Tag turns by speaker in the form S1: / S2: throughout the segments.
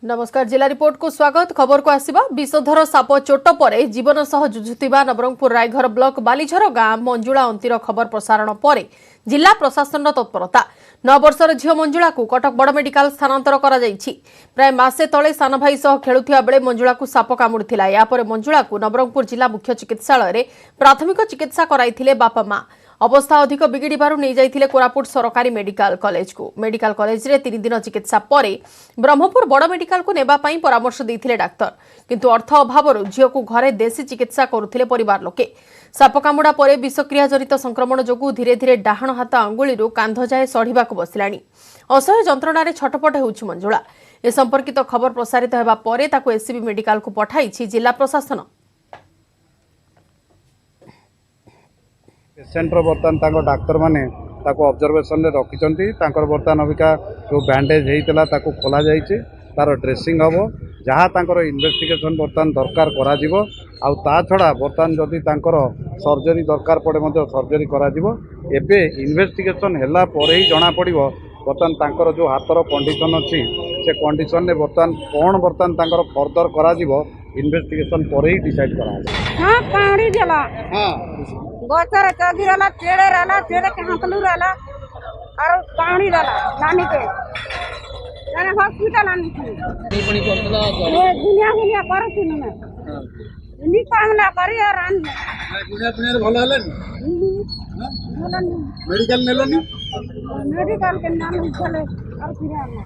S1: नमस्कार जिला रिपोर्ट को स्वागत। खबर को आसिबा विषधर साप चोट पर जीवन सह जुझुतिबा नवरंगपुर रायघर ब्लॉक बालीझर गाँ मंजुला अंतिर खबर प्रसारण पर जिला प्रशासन तत्परता। 9 वर्षर झील मंजुला को कटक बड़ मेडिकल स्थानांतर करा जायछि। प्राय मासे तले सान भाई सह खेलुथिया बेले मंजुला को साप कामुड़िथिला। या पर मंजुला को नवरंगपुर जिला मुख्य चिकित्सालय रे प्राथमिक चिकित्सा कराइथिले बापा मां। अवस्था अधिक बिगिड़बार नहीं जाइथिले कोरापुट सरकारी मेडिकल कॉलेज को। मेडिकल कॉलेज रे 3 दिन चिकित्सा परे ब्रह्मपुर बड़ मेडिकल को नेबा पई परामर्श देथिले डाक्टर, किंतु अर्थ अभाव झील को घरे देशी चिकित्सा करुथिले परिवार लोके। साप कामुड़ा परे विषक्रिया जनित संक्रमण जोगु धीरे धीरे डाहाण हाथ अंगुली कांध जाए सढ़ा बसिलाणी। असह्य जंत्रणा छटपट होउछि मंजुला। ए संपर्कित खबर प्रसारित हेबा परे ताकु एससीबी मेडिकल को पठाइछि जिला प्रशासन।
S2: पेसेंटर बर्तमान डाक्तर माने ऑब्जर्वेशन रखिंट बर्तमान अबिका जो बैंडेज होता ताको खोला जाइए तार ड्रेसिंग हम जहाँ तांकर इन्वेस्टिगेशन बर्तमान दरकार करा जिवो। आउ ता छड़ा बर्तमान जदि तांकर सर्जरी दरकार पड़े मध्य सर्जरी करा जिवो। एबे इन्वेस्टिगेशन हैला परे ही जना पड़िबो बर्तमान तांकर जो हाथर कंडीशन अच्छी से कंडीशन ने बर्तमान तांकर फर्दर करा जिवो। इन्वेस्टिगेशन परे ही डिसाइड करा।
S3: हां पानी देला हां गोचर चौधरी रहला चेड़े के हाथलू रहला और पानी रहला नानी के यानी हॉस्पिटल आनी थी पानी पड़तला ये दुनिया करथि न नी काम ना करी और आन दुनिया भलो हलन मेडिकल नेलोनी मेडिकल के नाम चले और फिर आना।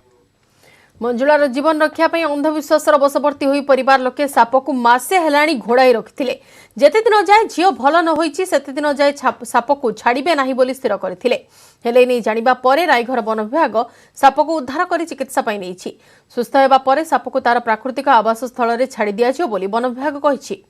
S1: मंजुलार जीवन रक्षा पई अंधविश्वास बशवर्ती होई परिवार लोके साप को मासे हेलाणी घोड़ाई रखिथिले। जेते दिन जाए झील भल न होईची सेते दिन जाए साप को छाड़िबे नाही बोली स्थिर करथिले। हेले नै जानिबा परे रायघर वन विभाग साप को उद्धार करी चिकित्सा पई नैछि। सुस्थ हेबा परे साप को तार प्राकृतिक आवास स्थल रे छाड़ी दिया जियो बोली वन विभाग कहिछि।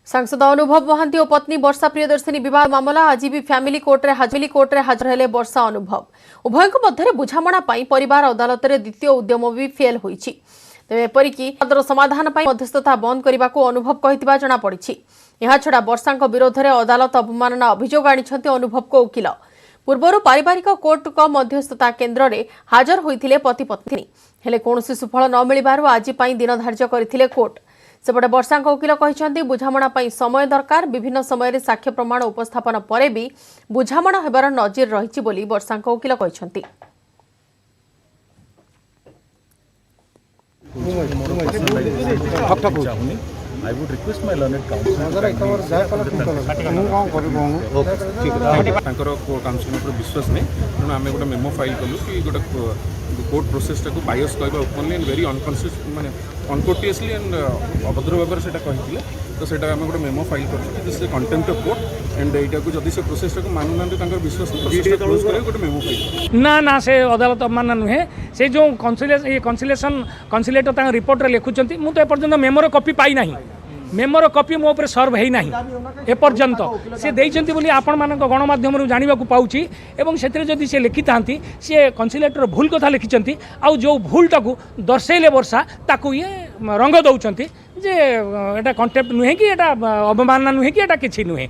S1: सांसद अनुभव महांती और पत्नी वर्षा प्रियदर्शिनी विवाह मामला आज भी फैमिली कोर्ट रे हाजर हेले वर्षा अनुभव। उभय मध्य बुझामणा परिवार अदालत रे द्वितीय उद्यम भी फेल होईछि। तेज एपरिकी समाधान मध्यस्थता बंद करने को अनुभव कही जना पड़ी। यह छड़ा वर्षा विरोध में अदालत अवमानना अभियोग आनिछन्ति अनुभव को वकिल। पूर्वर पारिवारिक कोर्ट को मध्यस्थता केन्द्र में हाजर होइथिले पति पत्नी, हेले कौनसी सुफल न मिलिबारु आज दिन धार्य करथिले कोर्ट। सेपटे वर्षा वकिल कहते बुझामणा समय दरकार। विभिन्न समय साक्ष्य प्रमाण उपस्थापन परे भी बुझामणा हेबार नजीर रही बोली वर्षा वकिल कहते।
S4: I would request my learned counsel. Council पर विश्वास नहीं तेणु आम गोटे मेमो फाइल कलु कि गोटे कोर्ट प्रोसेस टाक बायस कहवा ओपनली एंड वेरी अनकनसियस माने अनकोर्टियसली एंड अभद्र भाव से कही तो सेटा आम गोटे मेमो फाइल कर कंटेम्प्ट ऑफ कोर्ट एंड एटा को जदि से प्रोसेस टाक मानु ना विश्वास क्लोज करे गोटे मेमो फाइल
S5: ना से अदालत अवमान नुहे से जो कनसिलेटर रिपोर्ट रे लिखुचंती मु तो एपर्यंत मेमोर कॉपी पाई नाही। मेमोर कॉपी मो ऊपर सर्व है नहीं एपर्यंत से देइचंती बोली आपण मान गणमाध्यम जाना पाऊँ एवं से जदि से लिखि था सी कनसिलेटर भूल कथा लिखिंट आउ जो भूलटा को दर्शेले वर्षा ताकू ये रंग दौरान जे एटा कंटेम्प्ट नुहे कि एटा अवमानना नुहे कि एटा किछि नुहे।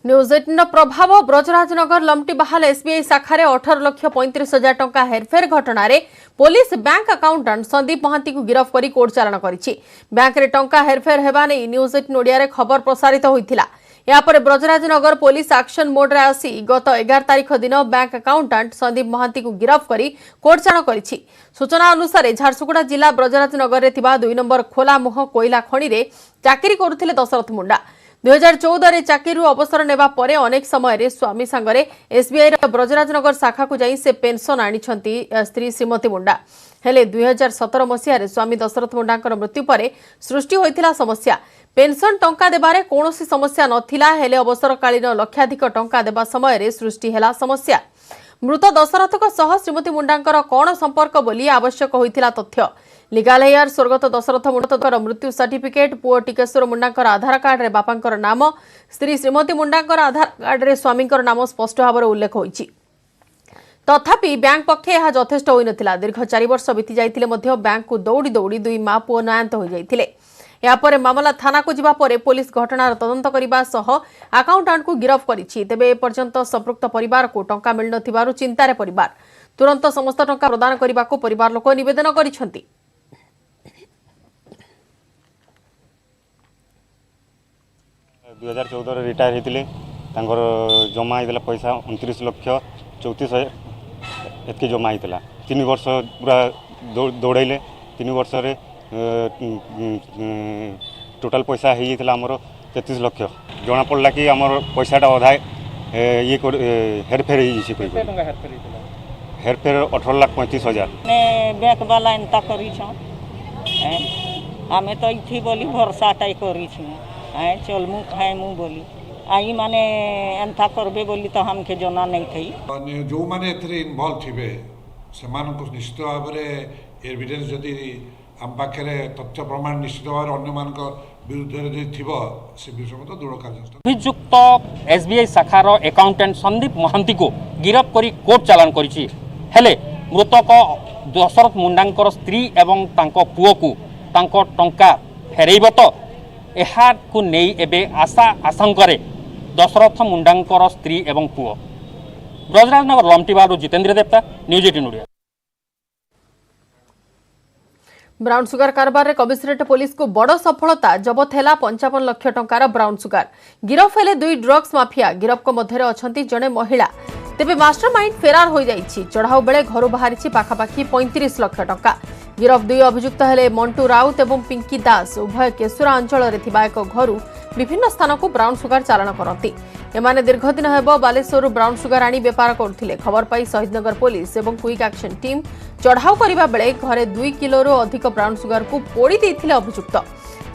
S1: न्यूज 18 प्रभाव ब्रजराजनगर लमटी बहाल एसबीआई शाखा 18,35,000 टंका हेरफेर घटना रे police bank accountant Sandeep Mohanty को गिरफ्त करी कोर्ट चालाण करिछि। बैंक रे टंका हेरफेर हेबा नै न्यूज 18 ओडिया रे खबर प्रसारित होइथिला। या पर ब्रजराजनगर पुलिस एक्शन मोड रे आसी गत 11 तारिख दिन बैंक अकाउंटेंट संदीप महांती को गिरफ्त करी कोर्ट चालाण करिछि। सूचना अनुसार झारसुगुड़ा जिला ब्रजराजनगर रे थिबा 2 नंबर खोलामुह कोइला खणी रे चाकरी करुथिले दशरथ मुंडा। 2014 रे चाकरी अवसर नेबा परे अनेक समय रे स्वामी संगरे एसबीआई ब्रजराजनगर शाखा को जाई से पेंशन आनिछंती स्त्री श्रीमती मुंडा। हेले 2017 मसिया रे स्वामी दशरथ मुंडाकर मृत्यु परे सृष्टि होइथिला समस्या। पेंशन टंका देबारे कोनोसी समस्या नथिला, हेले अवसरकालीन लक्षाधिक टंका देबा समय रे सृष्टि हेला समस्या। मृत दशरथक सह श्रीमती मुंडाकर कौन संपर्क बोली आवश्यक होइथिला तथ्य। लीगल हेयर स्वर्गत दशरथ मुंडाकर मृत्यु सर्टिफिकेट पुओ टिकेश्वर मुंडाकर आधार कार्ड रे बापांकर नाम, स्त्री श्रीमती मुंडाकर आधार कार्ड रे स्वामींकर नाम स्पष्ट भाव उल्लेख होइछि। तथापि बैंक पक्षे यह यथेष्ट होई नथिला। दीर्घ 4 वर्ष बीती जाइतिले मध्य बैंक को दौड़ी दौड़ी 2 मां पुओ नयांत हो जाइतिले। यापर मामला थाना को जिबा परे पुलिस घटनार तदंत करबा सह अकाउंटेंट को गिरफ्त करिछि। तेबे एपर्यंत संपृक्त परिवार को टंका मिल नथिबारु चिंतारे परिवार तुरंत समस्त टंका प्रदान करबा को परिवार लोक निवेदन करिसेंति।
S6: 2014 रिटायर होते जमा होता पैसा 29 लाख 34 हजार एतके जमा होता 3 वर्ष पूरा दौड़े 3 वर्ष टोटाल पैसा होता आमर 33 लाख जना पड़ा कि आमर पैसाटा अधा ये हेरफेर हेरफेर 18,35,000
S3: बैंक वाला एंता करी आमे तो इथी बोली भरसाटा करी चलमु खाएमु बोली आई माने एंता करबे बोली तो हमके जना नहीं थी।
S7: जो माने एथरे इन्वॉल्व थिबे सेमान को निश्चित भाव में एविडेंस जदि आम पाखे तथ्य प्रमाण निश्चित भाव अन्य मान विरुद्ध जो थिबो से विषय तो दृढ़ कार्यानुष्ठान
S8: अभियुक्त एसबीआई शाखार अकाउंटेंट संदीप महांती को गिरफ्त करी कोर्ट चालान करिछि। हेले मृतक दशरथ मुंडांकर स्त्री एवं तांको पुओ को तांको टंका फेरैब तो एहार को नहीं एबे आशा आशंकर दशरथ मुंडांकर स्त्री एवं पुओ। ब्रजराजनगर लमटीबारू जितेंद्र देवता न्यूज 18 ओडिया।
S1: ब्राउन सुगर कारबार रे कमिशनरेट पुलिस को बड़ सफलता जबत है 55 लाख टंकार ब्राउन सुगर गिरफ हेले 2 ड्रग्स माफिया गिरफ को मध्य अछंती जने महिला तेबे मास्टरमाइंड फेरार हो जाइछि। चढ़ाऊ बेले घर बाहरी पाखापाखि 35 लाख टंका गिरफ 2 अभियुक्त हेले मंटू राउत एवं पिंकी दास उभय केशुरा अंचल रे थिबा एक घर विभिन्न स्थान को ब्राउन सुगर चालान करती। एमाने दीर्घदिन हेब बालेश्वर ब्राउन सुगर आनी बेपार करथिले। खबर पाई शहीदनगर पुलिस एवं क्विक एक्शन टीम चढ़ाऊ करबा बेले घरे 2 किलो अधिक ब्राउन सुगर को पोड़ी देथिले अभियुक्त।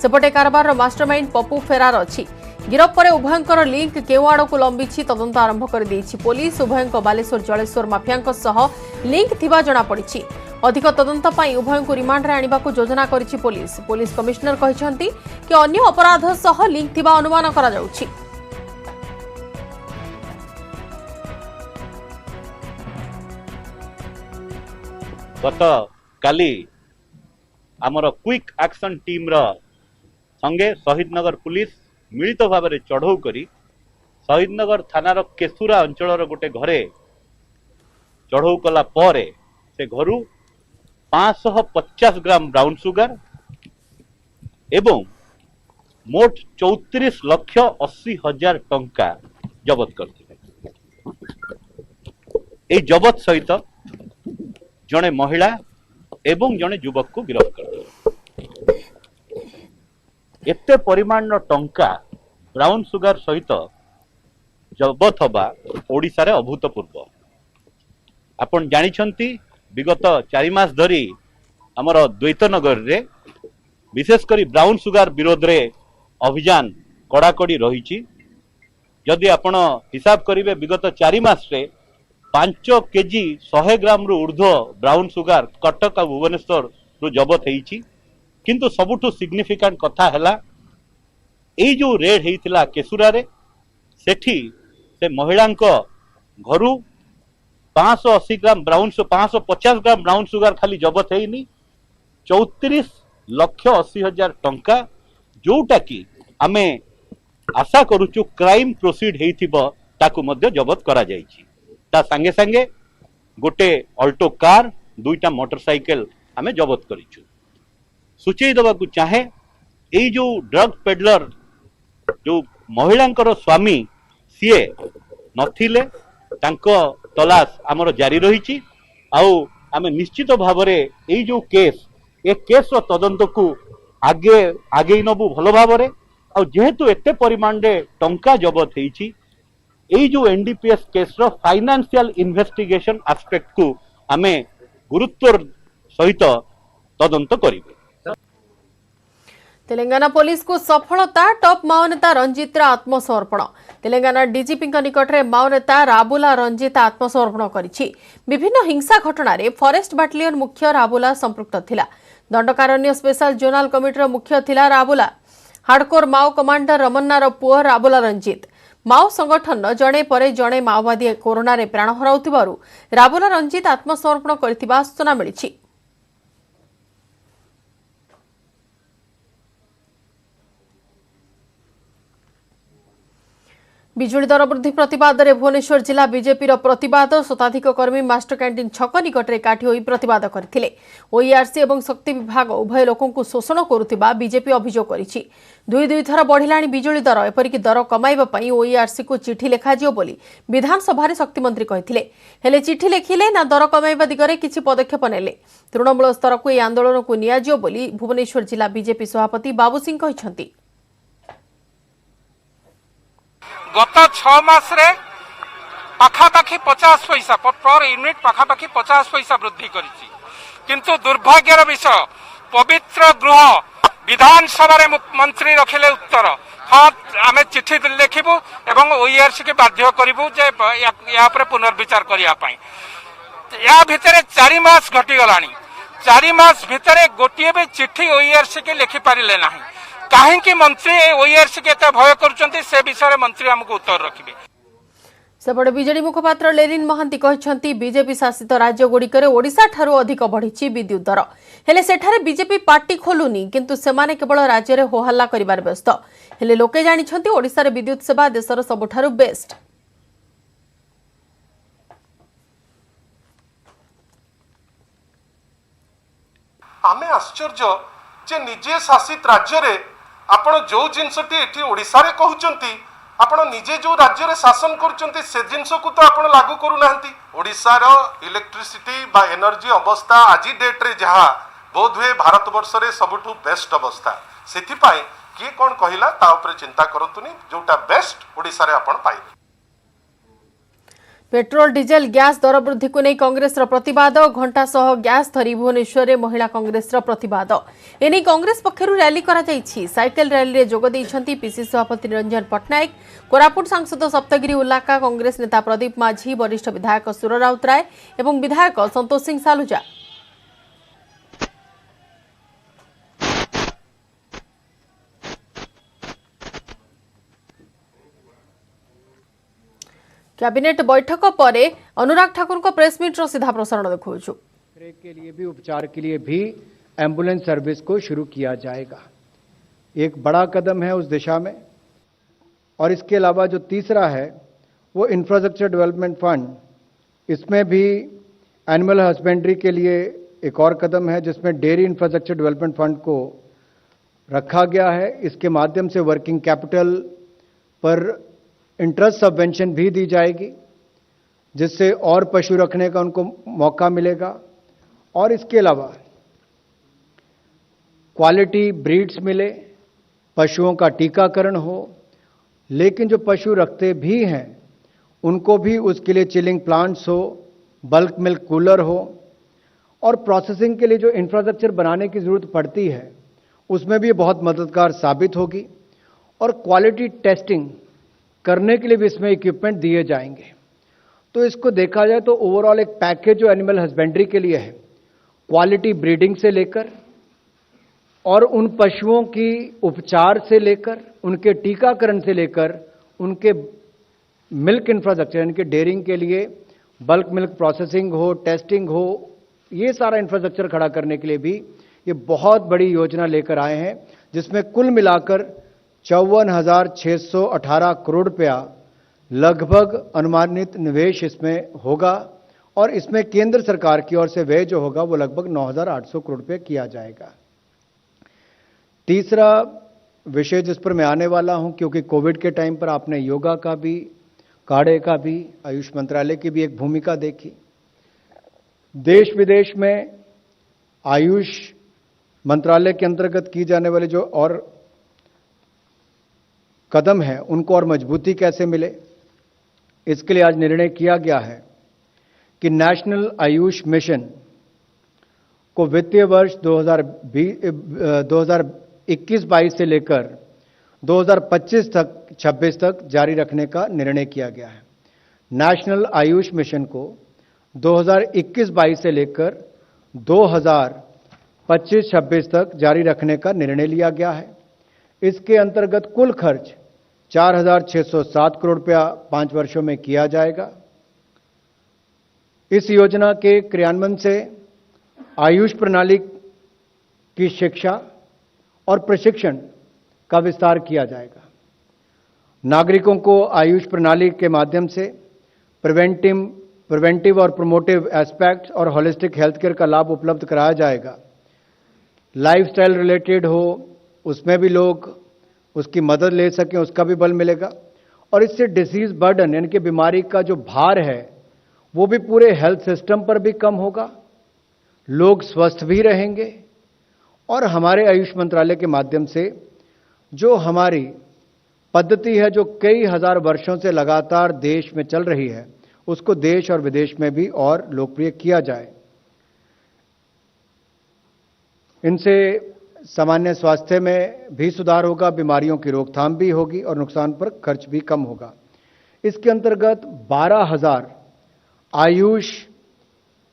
S1: सेपटे कारबार मास्टरमाइंड पप्पू फेरार अछि। गिरफ पर उभयंकर लिंक केउ आड़ को लंबिछि तदंत आरंभ कर देछि पुलिस। उभयंक बालेश्वर जलेश्वर माफियांक सह लिंक थिबा जणा पड़िछि। अधिक तदंत पाई उभयंक रिमांड रे आनिबा को योजना करिछि पुलिस। पुलिस कमिश्नर कहिसंती कि अन्य अपराध सह लिंक थिबा अनुमान करा जाउछि।
S9: गत काली आमर क्विक एक्शन टीम रो संगे शहीदनगर पुलिस मिलित भाव में चढ़ऊ करी शहीदनगर थानार केशुरा अंचल गोटे घरे चढ़ऊ कला परे से घरू 550 ग्राम ब्राउन सुगर एवं मोट 34,80,000 टंका जबत करथिले। ए जबत सहित जड़े महिला एवं जड़े युवक को गिरफ्त कर एते परिमाण टंका ब्राउन सुगर सहित जबत हवा ओडिशा रे अभूतपूर्व। आपण जानिछंती विगत 4 मास धरी आमर द्वैतनगर रे विशेषकर ब्राउन सुगर विरोध रे अभियान कड़ाकड़ी रही। जदि आपण हिसाब करिवे विगत 4 मास रे 5 केजी 100 ग्राम रु ऊर्ध्व ब्राउन सुगर कटक और भुवनेश्वर रु जबत होईछि। किंतु सबुठु सिग्निफिकेंट कथा हैला एई जो रेड हेइतिला केशुरा रे सेठी से महिलांक घरु 580 gram brown 550 gram brown sugar खाली जबत हेइनी 34,80,000 टंका जोटा कि आमे आशा करूचु क्राइम प्रोसीड हेइथिबो ताकू मध्य जबत करा जाइछि। ता संगे संगे गोटे अल्टो कार 2टा मोटरसाइकिल आमे जबत करिछु। सूचई दबाकू चाहे एई जो ड्रग पेडलर जो महिलांकर स्वामी सीए नथिले तांको तलाश आमर जारी रही। आउ आमे निश्चित भावरे एई जो केस ए केस रो तदंत को आगे आगे नबु भलो भावरे। आउ जेहेतु एते परिमाण रे टंका जबत हेइछि एई जो एनडीपीएस केस रो फाइनेंशियल इन्वेस्टिगेशन एस्पेक्ट को आमे गुरुत्व सहित तदंत करिवे।
S1: तेलंगाना पुलिस को सफलता टॉप माओ नेता रंजित आत्मसमर्पण। तेलंगाना डीजीपी निकट में माओ नेता राबुला रंजित आत्मसमर्पण करिछि। विभिन्न हिंसा घटना रे फॉरेस्ट बाटालियन मुख्य राबुला संपृक्त थिला। दंडकारण्य स्पेशल जोनाल कमिटी मुख्य थिला राबुला। हार्डकोर माओ कमांडर रमन्नार पुओ राबुला रंजित। माओ संगठन जणे परे जणे माओवादी कोरोना रे प्राण हराउथिबारु राबुला रंजित आत्मसमर्पण करथिबा सूचना मिलिछि। बिजुली दर वृद्धि प्रतिवाद में भुवनेश्वर जिला बीजेपी प्रतिवाद शताधिक कर्मी मास्टर कैंटीन छक निकट में काठी होई प्रतिवाद करथिले। ओईआरसी एवं शक्ति विभाग उभय लोकंकु शोषण करुथिबा बीजेपी अभियोग करिछि। दुई थर बढ़िलाणी बिजुली दर, एपरिक दर कमाइबा पई ओईआरसी को चिठी लेखाजियो बोली विधानसभा शक्ति मंत्री कहिथिले। हेले चिठी लेखिले ना दर कमाइबा दिगरे किछि पदक्षेप नेले। तृणमूल स्तर को यह आंदोलन को नियाजियो बोली भुवनेश्वर जिला बीजेपी सभापति बाबू सिंह कहिसंती।
S5: गत 6 मास रे पाखापाखी 50 पैसा पर यूनिट पाखापाखी 50 पैसा वृद्धि करिछि। किंतु दुर्भाग्यर विषय पवित्र गृह विधानसभा रे मंत्री रखिले उत्तर हाँ आमे चिठी लिखिबू एवं ओईआरसी के बाध्य करिबू जे या पर पुनर्विचार करिया पई। या भितरे 4 मास घटी गलानी। 4 मास भितरे गोटिए भी चिठी ओईआरसी के लिखि पारिले नाही। कहीं मंत्री ओईआरसी के भय कर विषय मंत्री हमको उत्तर रखिए।
S1: सेपटे बीजेडी मुखपात्र लेनिन महांती कहते बीजेपी शासित राज्य गुड़िकर ओडिशा ठारू अधिक बढ़ी विद्युत दर। हेले सेठारे बीजेपी पार्टी खोलुनी, किंतु सेमाने केवल राज्य में होहल्ला करिबार व्यस्त। हेले लोके जानिछंती ओडिशा रे विद्युत सेवा देशर सबुठारू बेस्ट।
S10: आमे आश्चर्य जे निजे शासित राज्य रे आपण जो जिनसटी एठी ओडिसा रे कहउचंती आपण निजे जो राज्य रे शासन करचंती से जिनस को तो आपण लागू करू नाहंती। ओडिसा रो इलेक्ट्रिसिटी बा एनर्जी अवस्था आज डेट रे जहा बोध हुए भारत वर्ष रे सबुठु बेस्ट अवस्था। सेथि पाई किए कोन कहिला ता ऊपर चिंता करंतुनी, जोटा बेस्ट ओडिसा रे आपण पाइबे।
S1: पेट्रोल डीजेल गैस दर वृद्धि को नहीं कांग्रेस प्रतिवाद। घंटा सह गैस धरी भुवनेश्वर में महिला कांग्रेस प्रतिवाद। एने कांग्रेस पक्षरु रैली करा जायछि। साइकेल रैली रे जोग दैछंती पीसीसी सभापति निरंजन पट्टनायक, कोरापुट सांसद सप्तगिरी उल्लाका, कांग्रेस नेता प्रदीप माझी, वरिष्ठ विधायक सुर राउतराय एवं विधायक संतोष सिंह सालुजा। कैबिनेट बैठक पर अनुराग ठाकुर को प्रेस मीट रो सीधा प्रसारण देखुछु।
S11: के लिए भी उपचार के लिए भी एम्बुलेंस सर्विस को शुरू किया जाएगा। एक बड़ा कदम है उस दिशा में। और इसके अलावा जो तीसरा है वो इंफ्रास्ट्रक्चर डेवलपमेंट फंड, इसमें भी एनिमल हस्बेंड्री के लिए एक और कदम है जिसमें डेयरी इंफ्रास्ट्रक्चर डेवलपमेंट फंड को रखा गया है। इसके माध्यम से वर्किंग कैपिटल पर इंटरेस्ट सबवेंशन भी दी जाएगी, जिससे और पशु रखने का उनको मौका मिलेगा। और इसके अलावा क्वालिटी ब्रीड्स मिले, पशुओं का टीकाकरण हो, लेकिन जो पशु रखते भी हैं उनको भी उसके लिए चिलिंग प्लांट्स हो, बल्क मिल्क कूलर हो, और प्रोसेसिंग के लिए जो इंफ्रास्ट्रक्चर बनाने की ज़रूरत पड़ती है उसमें भी बहुत मददगार साबित होगी। और क्वालिटी टेस्टिंग करने के लिए भी इसमें इक्विपमेंट दिए जाएंगे। तो इसको देखा जाए तो ओवरऑल एक पैकेज जो एनिमल हस्बेंड्री के लिए है, क्वालिटी ब्रीडिंग से लेकर और उन पशुओं की उपचार से लेकर, उनके टीकाकरण से लेकर, उनके मिल्क इंफ्रास्ट्रक्चर यानी कि डेयरिंग के लिए बल्क मिल्क प्रोसेसिंग हो, टेस्टिंग हो, ये सारा इंफ्रास्ट्रक्चर खड़ा करने के लिए भी ये बहुत बड़ी योजना लेकर आए हैं, जिसमें कुल मिलाकर 54,618 करोड़ रुपया लगभग अनुमानित निवेश इसमें होगा। और इसमें केंद्र सरकार की ओर से व्यय जो होगा वो लगभग 9,800 करोड़ रुपये किया जाएगा। तीसरा विषय जिस पर मैं आने वाला हूं, क्योंकि कोविड के टाइम पर आपने योगा का भी, काढ़े का भी, आयुष मंत्रालय की भी एक भूमिका देखी। देश विदेश में आयुष मंत्रालय के अंतर्गत की जाने वाले जो और कदम है उनको और मजबूती कैसे मिले, इसके लिए आज निर्णय किया गया है कि नेशनल आयुष मिशन को वित्तीय वर्ष 2021-22 से लेकर 2025-26 तक जारी रखने का निर्णय किया गया है। नेशनल आयुष मिशन को 2021-22 से लेकर 2025-26 तक जारी रखने का निर्णय लिया गया है। इसके अंतर्गत कुल खर्च 4,607 करोड़ रुपया 5 वर्षों में किया जाएगा। इस योजना के क्रियान्वयन से आयुष प्रणाली की शिक्षा और प्रशिक्षण का विस्तार किया जाएगा। नागरिकों को आयुष प्रणाली के माध्यम से प्रिवेंटिव और प्रोमोटिव एस्पेक्ट्स और होलिस्टिक हेल्थ केयर का लाभ उपलब्ध कराया जाएगा। लाइफस्टाइल रिलेटेड हो उसमें भी लोग उसकी मदद ले सकें, उसका भी बल मिलेगा। और इससे डिसीज बर्डन यानी कि बीमारी का जो भार है वो भी पूरे हेल्थ सिस्टम पर भी कम होगा, लोग स्वस्थ भी रहेंगे। और हमारे आयुष मंत्रालय के माध्यम से जो हमारी पद्धति है जो कई हजार वर्षों से लगातार देश में चल रही है, उसको देश और विदेश में भी और लोकप्रिय किया जाए। इनसे सामान्य स्वास्थ्य में भी सुधार होगा, बीमारियों की रोकथाम भी होगी और नुकसान पर खर्च भी कम होगा। इसके अंतर्गत 12,000 आयुष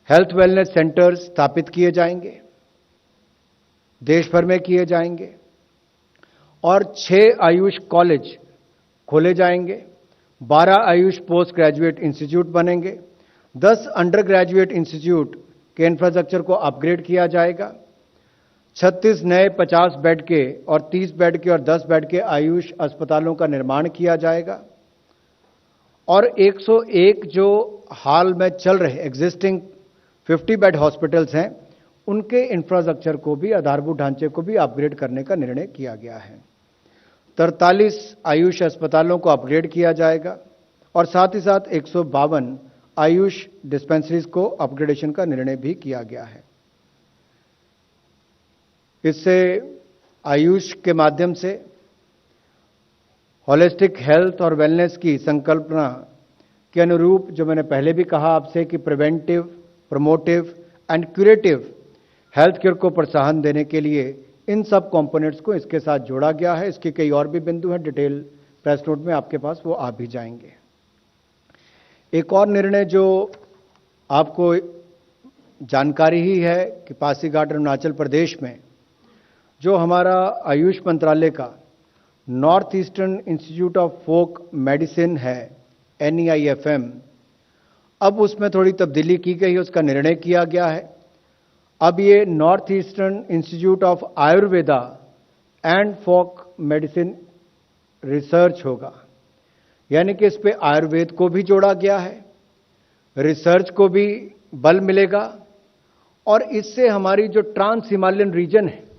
S11: हेल्थ वेलनेस सेंटर्स स्थापित किए जाएंगे, देश भर में किए जाएंगे। और 6 आयुष कॉलेज खोले जाएंगे, 12 आयुष पोस्ट ग्रेजुएट इंस्टीट्यूट बनेंगे, 10 अंडर ग्रेजुएट इंस्टीट्यूट के इंफ्रास्ट्रक्चर को अपग्रेड किया जाएगा, 36 नए 50 बेड के और 30 बेड के और 10 बेड के आयुष अस्पतालों का निर्माण किया जाएगा। और 101 जो हाल में चल रहे एग्जिस्टिंग 50 बेड हॉस्पिटल्स हैं, उनके इंफ्रास्ट्रक्चर को भी, आधारभूत ढांचे को भी अपग्रेड करने का निर्णय किया गया है। 43 आयुष अस्पतालों को अपग्रेड किया जाएगा और साथ ही साथ 152 आयुष डिस्पेंसरीज को अपग्रेडेशन का निर्णय भी किया गया है। इससे आयुष के माध्यम से होलिस्टिक हेल्थ और वेलनेस की संकल्पना के अनुरूप, जो मैंने पहले भी कहा आपसे कि preventive, promotive and curative health care को प्रोत्साहन देने के लिए इन सब कंपोनेंट्स को इसके साथ जोड़ा गया है। इसके कई और भी बिंदु हैं, डिटेल प्रेस नोट में आपके पास वो आ भी जाएंगे। एक और निर्णय जो आपको जानकारी ही है कि पासीघाट अरुणाचल प्रदेश में जो हमारा आयुष मंत्रालय का north eastern institute of folk medicine है, NEIFM, अब उसमें थोड़ी तब्दीली की गई है, उसका निर्णय किया गया है। अब ये north eastern institute of Ayurveda and folk medicine research होगा, यानी कि इस पे आयुर्वेद को भी जोड़ा गया है, रिसर्च को भी बल मिलेगा। और इससे हमारी जो ट्रांस हिमालयन रीजन है,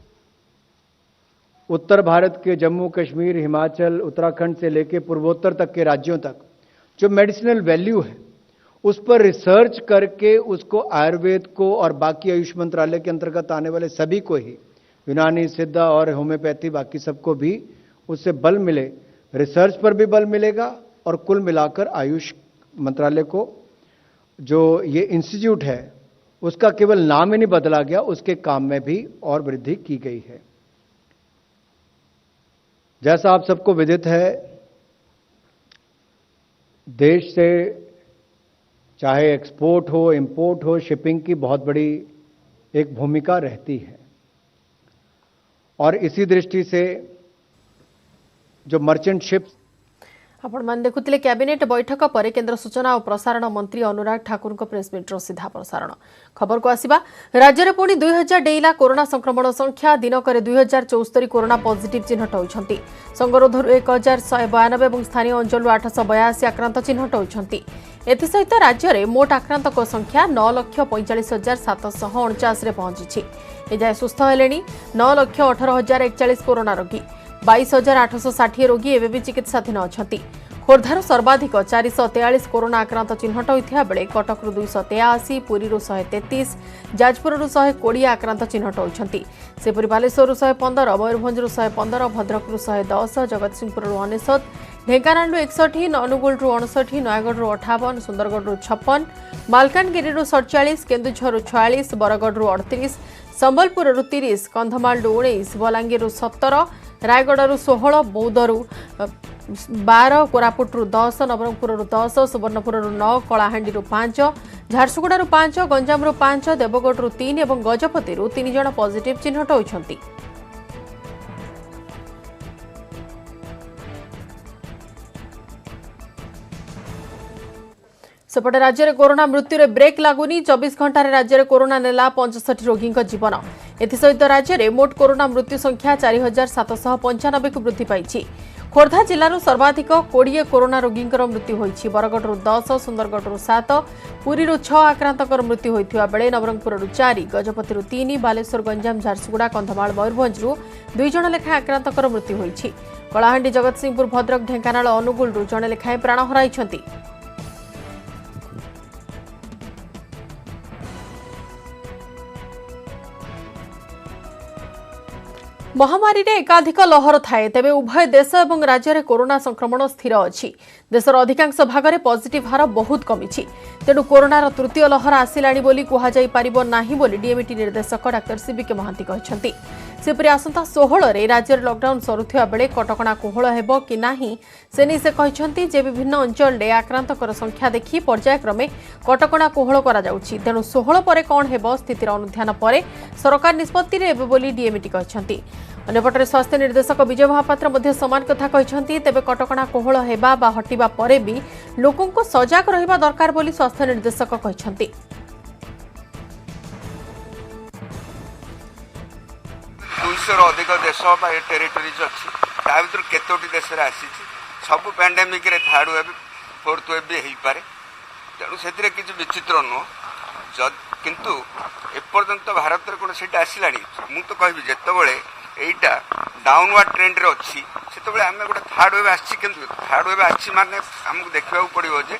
S11: उत्तर भारत के जम्मू कश्मीर, हिमाचल, उत्तराखंड से लेकर पूर्वोत्तर तक के राज्यों तक जो मेडिसिनल वैल्यू है, उस पर रिसर्च करके उसको आयुर्वेद को और बाकी आयुष मंत्रालय के अंतर्गत आने वाले सभी को ही, यूनानी, सिद्धा और होम्योपैथी, बाकी सबको भी उससे बल मिले, रिसर्च पर भी बल मिलेगा। और कुल मिलाकर आयुष मंत्रालय को जो ये इंस्टीट्यूट है उसका केवल नाम ही नहीं बदला गया, उसके काम में भी और वृद्धि की गई है। जैसा आप सबको विदित है, देश से चाहे एक्सपोर्ट हो, इंपोर्ट हो, शिपिंग की बहुत बड़ी एक भूमिका रहती है। और इसी दृष्टि से जो मर्चेंट शिप्स
S1: आपण मान देखुतिले कैबिनेट बैठक पर केंद्र सूचना और प्रसारण मंत्री अनुराग ठाकुर को प्रेस मीटर सीधा प्रसारण खबर को आसिबा। राज्य में पुणी 2000 डेला कोरोना संक्रमण संख्या दिनक 2074 कोरोना पॉजिटिव चिन्हट होती। संगरोधर 1192 और स्थानीय अंचल 882 आक्रांत चिन्हट होती। एसहित राज्य में मोट आक्रांत संख्या 9,45,749 पहुंची। एजाए सुस्थ हेले 9,18,041 कोरोना रोगी, 22,860 रोगी एवं भी चिकित्साधीन अच्छा। खोर्धार सर्वाधिक 443 कोरोना आक्रांत चिन्हट होता बेले कटक 283, पुरी 133, जाजपुर 120 आक्रांत चिन्हट होती। सेपरी बालेश्वर 115, मयूरभंज 115, भद्रक 110, जगतसिंहपुर 99, ढेंकानाल 61, अनुगुल 59, नयगढ़ 58, सुंदरगढ़ 56, मालकानगिरी 47, केन्दुझर 46, बरगढ़ 38, संबलपुर 30, कंधमाल 19, बलांगीर 17, रायगढ़ 16, बौद्धर 12, कोरापुट 10, नवरंगपुर 10, सुवर्णपुर 9, कलाहांडी 5, झारसुगुड़ा 5, गंजाम 5, देवगढ़ 3 और गजपति 3 जन पॉजिटिव चिन्हट होती। सेपटे राज्य में कोरोना मृत्यु ब्रेक लगुनि। 24 घंटे राज्य में कोरोना नेला 65 रोगी जीवन। एसहित राज्य में मोट कोरोना मृत्यु संख्या 4,795 को वृद्धि पाई। खोर्धा जिल्लाରୁ सर्वाधिक 20 कोरोना रोगींकर मृत्यु होईछि। बरगडରୁ 10, सुंदरगडରୁ 7, पुरीରୁ 6 आक्रांतकर मृत्यु होइथिबा बेले नवरंगपुरରୁ 4, गजपतिରୁ 3, बालेश्वर, गंजाम, झारसुगुड़ा, कंधमाल, मयूरभंजରୁ 2 जण लेखा आक्रांतकर मृत्यु होईछि। कलाहांडी, जगतसिंहपुर, भद्रक, ढेंकानाल, अनुगुलରୁ जण लेखाएं प्राण हराइछन्ति। महामारी रे एकाधिक लहर थाए तेबे उभय देश और राज्य में कोरोना संक्रमण स्थिर अच्छी। देशर अधिकांश भाग में पॉजिटिव हार बहुत कमी। तेणु कोरोनार तृतीय लहर आसिलाणी बोली कुहाजाई पारिबो नाही बोली डीएमटी निर्देशक डाक्टर सीबीके महांती कहछन्ती। सेपरि आसंता 16 रे राज्य में लॉकडाउन सरुथिबा बेले कटकणा कोहळ हेबो कि नाही से नहीं से कहछन्ती जे विभिन्न अंचल रे आक्रांतकर संख्या देखि पर्यायक्रमे कटकणा कोहळ करा जाउछि। तेणु 16 परे कोन हेबो स्थितिर अनुध्यान परे सरकार निष्पत्ति रे हेबो बोली डीएमटी कहछन्ती। अन्यपटे स्वास्थ्य निर्देशक विजय महापात्र मध्य समान कथा कहछन्ती। तेबे कटकणा कोहळ हेबा बा हटिबा परे भी लोकों को सजग रहिबा दरकार बोली स्वास्थ्य निर्देशक कहछन्ती।
S12: 200 अधिक देश टेरिटोरीज अच्छी ता भर केतोटी देश आसी सब पैंडेमिक रे थर्ड वेव फोर्थ वेव भी हो पारे। तेणु से किसी विचित्र नुह किंतु एपर्यंत भारत में कौन सीट आसला मु तो कहि जितेबाला यहीटा डाउनवर्ड ट्रेंड रे अच्छी से आम गोटे थर्ड वेव आसी थर्ड वेव आसी माने आमको देखा पड़ो जे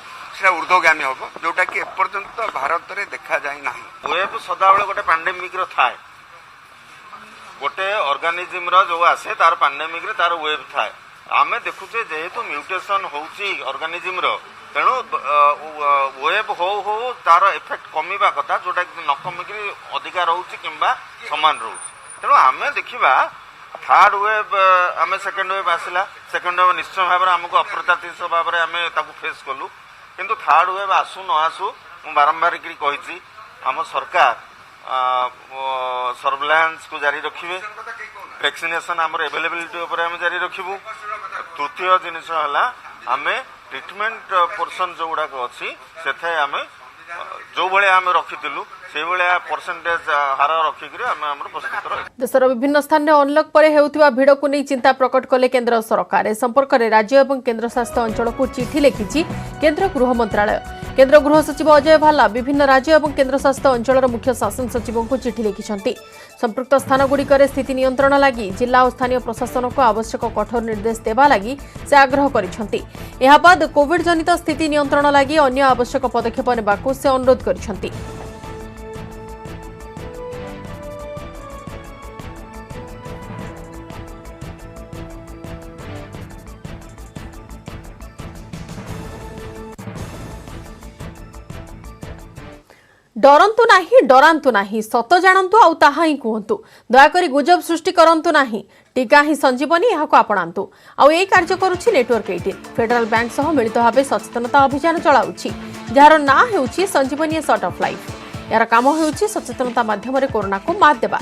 S12: ऊर्ध्वगामी हम जोटा कि एपर्यंत भारत में देखा जाए ना।
S13: वेव सदाबले गोटे पैंडेमिक रो थाए गोटे ऑर्गेनिज्म रो जो आसे तार पैंडेमिक रे तार वेव थाए। आमे देखुचे जेहेतु म्यूटेशन होउची ऑर्गेनिज्म रो तेणु वेव हो तार इफेक्ट कमिबा कथा जोटा कि न कमिक अधिका रोची किंबा समान रोची। तेणु आमे देखिबा थर्ड वेव आमे सेकंड वेव आसिला सेकंड वेव निश्चय भाव आमको अप्रत्याशित भाव में आमे ताकू फेस कलु किंतु थर्ड वेव आसु न आसु मु बारंबार कही आम सरकार सर्वेलांस को जारी रखिए वैक्सीनेशन आम एवेलेबिलिटी आम जारी रखिबू। तृतीय जिनिस है आम ट्रिटमेंट पोर्सन जो गुड़ाक अच्छी से आम जो भाई आम रखीलु से भाया परसेंटेज हार रखिक प्रस्तुत रही।
S1: देशर विभिन्न स्थान में अनलक पर हेउथिबा भिड़ को नहीं चिंता प्रकट कले केंद्र सरकार। ए संपर्क में राज्य और केन्द्रशासित अंचल को चिठी लिखिछि केंद्र गृह मंत्रालय। केंद्र गृह सचिव अजय भाल्ला विभिन्न राज्य और केन्द्रशासित अंचल मुख्य शासन सचिवों को चिठी लिखिछन्ति। संपृक्त स्थानगुड़िकर स्थिति नियंत्रण लगी जिला और स्थानीय प्रशासन को आवश्यक कठोर निर्देश देवा लगी से आग्रह करिछन्ति। एहा बाद कोविड जनित स्थिति नियंत्रण लगी अन्य आवश्यक पदक्षेप नेबाकू से अनुरोध करिछन्ति। डरंतु नाही डरांतु नाही सत जानंतु आउ ताहा ही कहंतु। दयाकरी गुजब सृष्टि करंतु नाही टीका ही संजीवनी एहाको आपणांतु। आउ एई कार्य करूछि नेटवर्क 18 फेडरल बैंक सह मिलित भाबे सचेतनता अभियान चलाउछि जार ना हेउछि संजीवनी सॉर्ट ऑफ लाइफ। यार काम हेउछि सचेतनता माध्यम रे कोरोना को मात देबा।